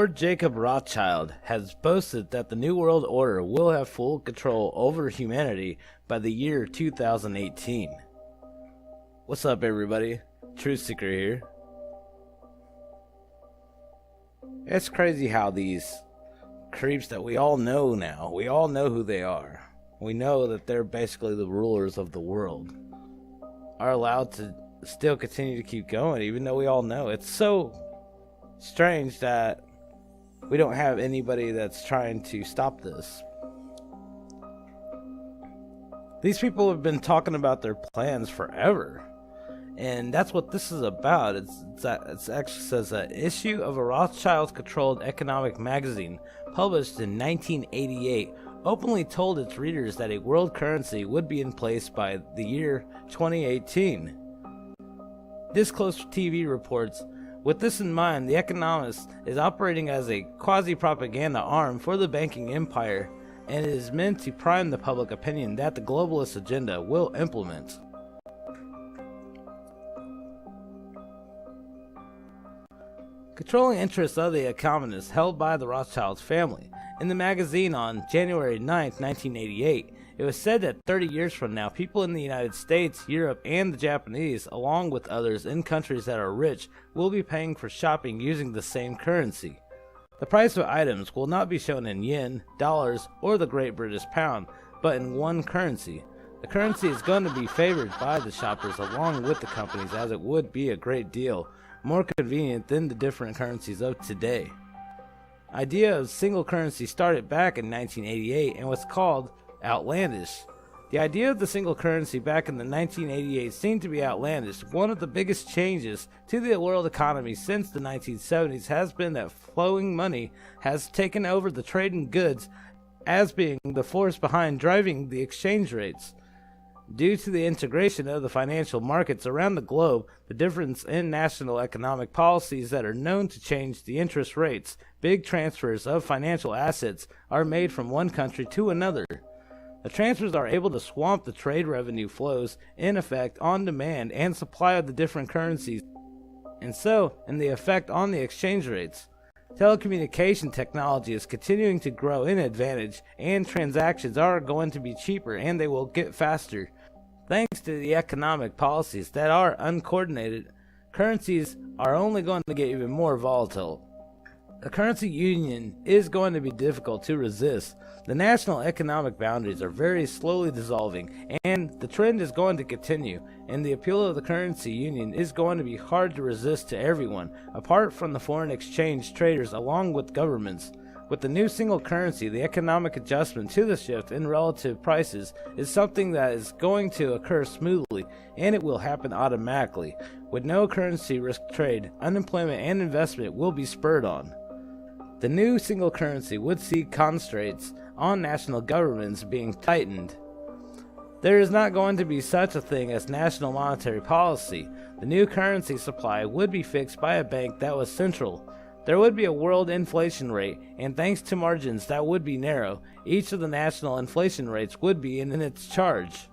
Lord Jacob Rothschild has boasted that the New World Order will have full control over humanity by the year 2018. What's up, everybody? Truth Seeker here. It's crazy how these creeps that we all know now, we all know who they are. We know that they're basically the rulers of the world, are allowed to still continue to keep going, even though we all know. It's so strange that we don't have anybody that's trying to stop this. These people have been talking about their plans forever, and that's what this is about. It actually says an issue of a Rothschild-controlled economic magazine published in 1988 openly told its readers that a world currency would be in place by the year 2018. Disclosed TV reports, with this in mind, The Economist is operating as a quasi-propaganda arm for the banking empire, and it is meant to prime the public opinion that the globalist agenda will implement. Controlling interests of the economists held by the Rothschild family. In the magazine on January 9, 1988, it was said that 30 years from now, people in the United States, Europe, and the Japanese, along with others in countries that are rich, will be paying for shopping using the same currency. The price of items will not be shown in yen, dollars, or the Great British pound, but in one currency. The currency is going to be favored by the shoppers along with the companies, as it would be a great deal more convenient than the different currencies of today. Idea of single currency started back in 1988 and was called outlandish. The idea of the single currency back in the 1988 seemed to be outlandish. One of the biggest changes to the world economy since the 1970s has been that flowing money has taken over the trade in goods as being the force behind driving the exchange rates. Due to the integration of the financial markets around the globe, the difference in national economic policies that are known to change the interest rates, big transfers of financial assets are made from one country to another. The transfers are able to swamp the trade revenue flows in effect on demand and supply of the different currencies, and so in the effect on the exchange rates. Telecommunication technology is continuing to grow in advantage, and transactions are going to be cheaper and they will get faster. Thanks to the economic policies that are uncoordinated, currencies are only going to get even more volatile. A currency union is going to be difficult to resist. The national economic boundaries are very slowly dissolving, and the trend is going to continue, and the appeal of the currency union is going to be hard to resist to everyone, apart from the foreign exchange traders along with governments. With the new single currency, the economic adjustment to the shift in relative prices is something that is going to occur smoothly, and it will happen automatically. With no currency risk trade, unemployment and investment will be spurred on. The new single currency would see constraints on national governments being tightened. There is not going to be such a thing as national monetary policy. The new currency supply would be fixed by a bank that was central. There would be a world inflation rate, and thanks to margins that would be narrow, each of the national inflation rates would be in its charge.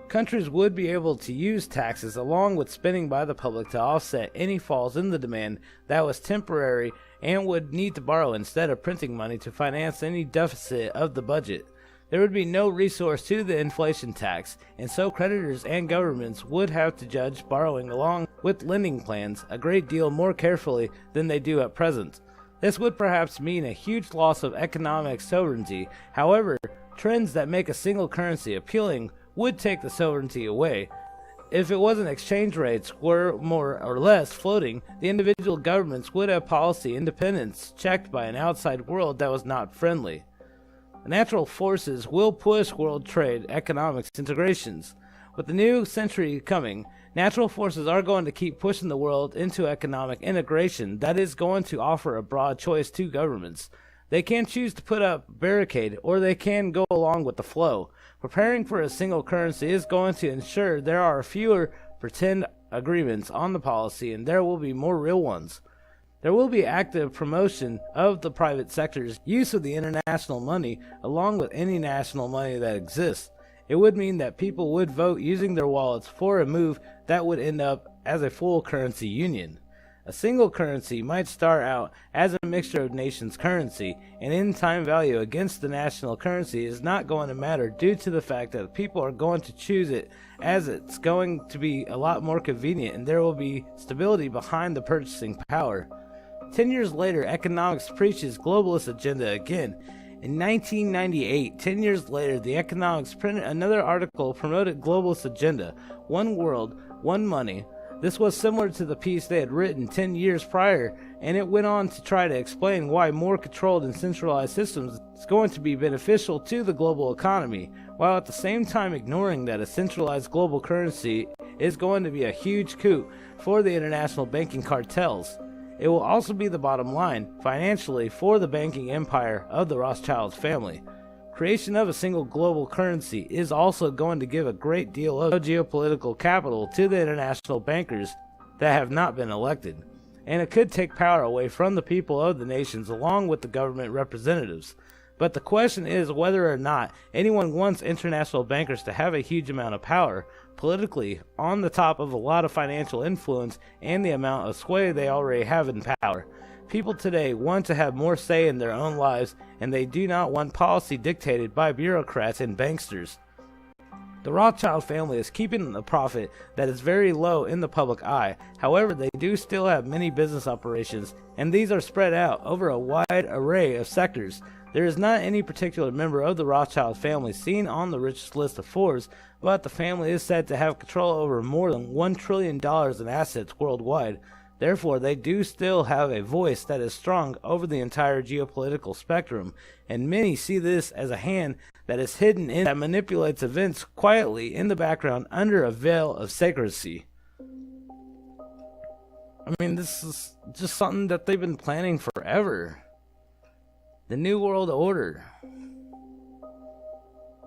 Countries would be able to use taxes along with spending by the public to offset any falls in the demand that was temporary and would need to borrow instead of printing money to finance any deficit of the budget. There would be no recourse to the inflation tax, and so creditors and governments would have to judge borrowing along with lending plans a great deal more carefully than they do at present. This would perhaps mean a huge loss of economic sovereignty. However, trends that make a single currency appealing would take the sovereignty away. If it wasn't exchange rates were more or less floating, the individual governments would have policy independence checked by an outside world that was not friendly. Natural forces will push world trade economics integrations. With the new century coming, natural forces are going to keep pushing the world into economic integration that is going to offer a broad choice to governments. They can choose to put up a barricade, or they can go along with the flow. Preparing for a single currency is going to ensure there are fewer pretend agreements on the policy, and there will be more real ones. There will be active promotion of the private sector's use of the international money along with any national money that exists. It would mean that people would vote using their wallets for a move that would end up as a full currency union. A single currency might start out as a mixture of nations' currency, and in-time value against the national currency is not going to matter due to the fact that people are going to choose it as it's going to be a lot more convenient and there will be stability behind the purchasing power. 10 years later, economics preaches globalist agenda again. In 1998, 10 years later, the economics printed another article promoted globalist agenda, one world, one money. This was similar to the piece they had written 10 years prior, and it went on to try to explain why more controlled and centralized systems is going to be beneficial to the global economy, while at the same time ignoring that a centralized global currency is going to be a huge coup for the international banking cartels. It will also be the bottom line, financially, for the banking empire of the Rothschild family. Creation of a single global currency is also going to give a great deal of geopolitical capital to the international bankers that have not been elected, and it could take power away from the people of the nations along with the government representatives. But the question is whether or not anyone wants international bankers to have a huge amount of power politically on the top of a lot of financial influence and the amount of sway they already have in power. People today want to have more say in their own lives, and they do not want policy dictated by bureaucrats and banksters. The Rothschild family is keeping a profit that is very low in the public eye. However, they do still have many business operations, and these are spread out over a wide array of sectors. There is not any particular member of the Rothschild family seen on the richest list of Forbes, but the family is said to have control over more than $1 trillion in assets worldwide. Therefore, they do still have a voice that is strong over the entire geopolitical spectrum, and many see this as a hand that is hidden in that manipulates events quietly in the background under a veil of secrecy. I mean, this is just something that they've been planning forever. The New World Order.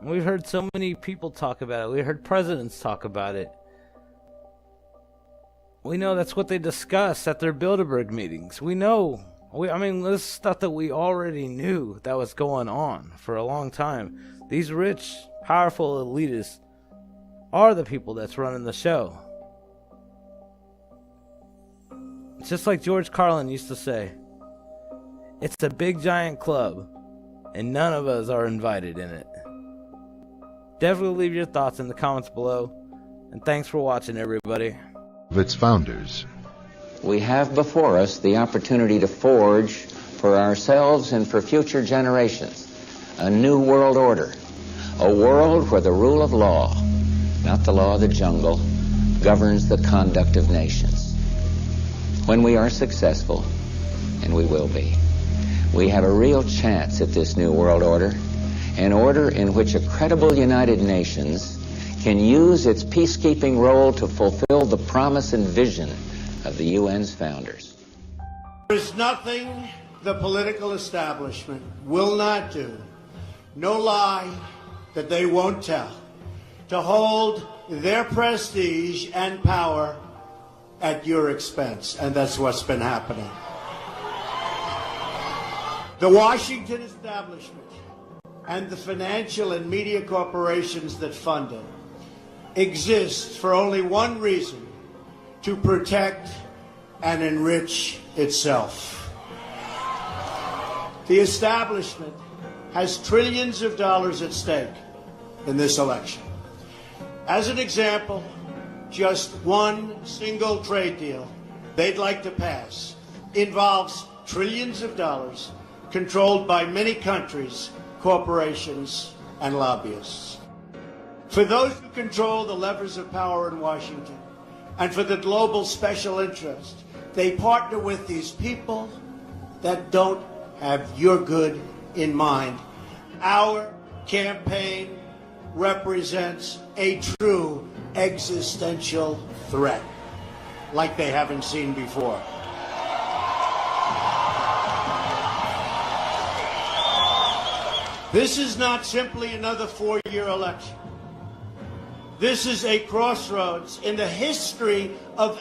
We've heard so many people talk about it. We heard presidents talk about it. We know that's what they discuss at their Bilderberg meetings. We know. This is stuff that we already knew that was going on for a long time. These rich, powerful elitists are the people that's running the show. It's just like George Carlin used to say, it's a big giant club, and none of us are invited in it. Definitely leave your thoughts in the comments below, and thanks for watching, everybody. Of its founders. We have before us the opportunity to forge for ourselves and for future generations a new world order, a world where the rule of law, not the law of the jungle, governs the conduct of nations. When we are successful, and we will be, we have a real chance at this new world order, an order in which a credible United Nations can use its peacekeeping role to fulfill the promise and vision of the UN's founders. There is nothing the political establishment will not do, no lie that they won't tell, to hold their prestige and power at your expense, and that's what's been happening. The Washington establishment and the financial and media corporations that fund it exists for only one reason: to protect and enrich itself. The establishment has trillions of dollars at stake in this election. As an example, just one single trade deal they'd like to pass involves trillions of dollars controlled by many countries, corporations, and lobbyists. For those who control the levers of power in Washington, and for the global special interest, they partner with these people that don't have your good in mind. Our campaign represents a true existential threat, like they haven't seen before. This is not simply another four-year election. This is a crossroads in the history of